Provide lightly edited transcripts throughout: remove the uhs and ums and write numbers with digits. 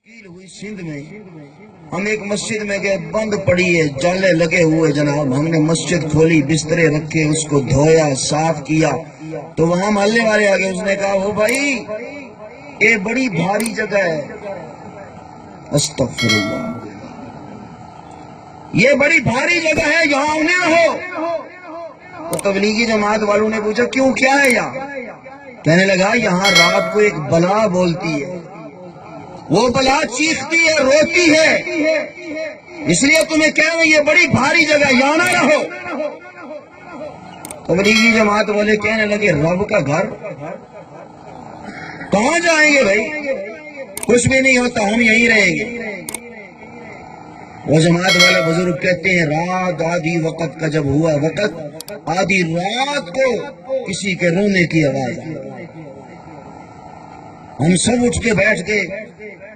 تشکیل ہوئی سندھ میں، ہم ایک مسجد میں گئے، بند پڑی ہے، جالے لگے ہوئے جناب، ہم نے مسجد کھولی، بسترے رکھے، اس کو دھویا، صاف کیا، تو وہاں محلے والے آگے، اس نے کہا وہ بھائی یہ بڑی بھاری جگہ ہے، استغفر اللہ، یہ بڑی بھاری جگہ ہے، یہاں نہ ہو۔ تو تبلیغی جماعت والوں نے پوچھا کیوں، کیا ہے یہاں؟ کہنے لگا یہاں رات کو ایک بلا بولتی ہے، وہ بلا چیختی ہے، روتی ہے، اس لیے تمہیں کہہ رہے ہیں یہ بڑی بھاری جگہ، یہاں نہ رہو۔ تبلیغی جماعت والے کہنے لگے رب کا گھر کہاں جائیں گے بھائی، کچھ بھی نہیں ہوتا، ہم یہیں رہیں گے۔ وہ جماعت والے بزرگ کہتے ہیں رات آدھی وقت کا جب ہوا وقت، آدھی رات کو کسی کے رونے کی آواز آئی، ہم سب اٹھ کے بیٹھ گئے،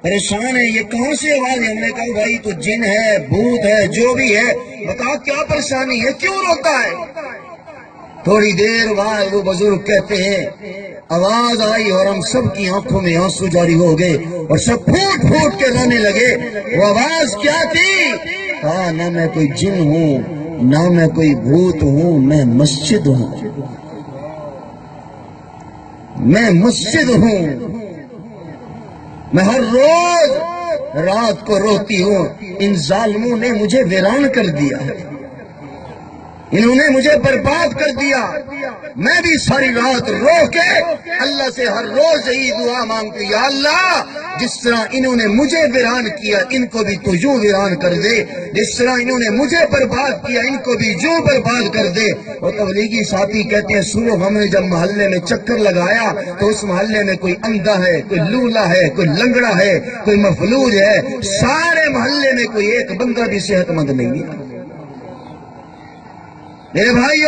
پریشان ہے، یہ کہاں سے آواز ہے؟ ہم نے کہا بھائی تو جن ہے، بھوت ہے، جو بھی ہے، بتا کیا پریشانی ہے، کیوں روتا ہے؟ تھوڑی دیر بعد وہ بزرگ کہتے ہیں آواز آئی اور ہم سب کی آنکھوں میں آنسو جاری ہو گئے اور سب پھوٹ پھوٹ کے رونے لگے۔ وہ آواز کیا تھی؟ کہا نہ میں کوئی جن ہوں، نہ میں کوئی بھوت ہوں، میں مسجد ہوں، میں مسجد ہوں، میں ہر روز رات کو روتی ہوں، ان ظالموں نے مجھے ویران کر دیا ہے، انہوں نے مجھے برباد کر دیا، میں بھی ساری رات رو کے اللہ سے ہر روز یہی دعا مانگتی، یا اللہ جس طرح انہوں نے مجھے ویران کیا ان کو بھی تو یوں ویران کر دے، جس طرح انہوں نے مجھے برباد کیا ان کو بھی یوں برباد کر دے۔ اور تبلیغی ساتھی کہتے ہیں صبح ہم نے جب محلے میں چکر لگایا تو اس محلے میں کوئی اندھا ہے، کوئی لولا ہے، کوئی لنگڑا ہے، کوئی مفلوج ہے، سارے محلے میں کوئی ایک بندہ بھی صحت مند نہیں ہے۔ میرے بھائیو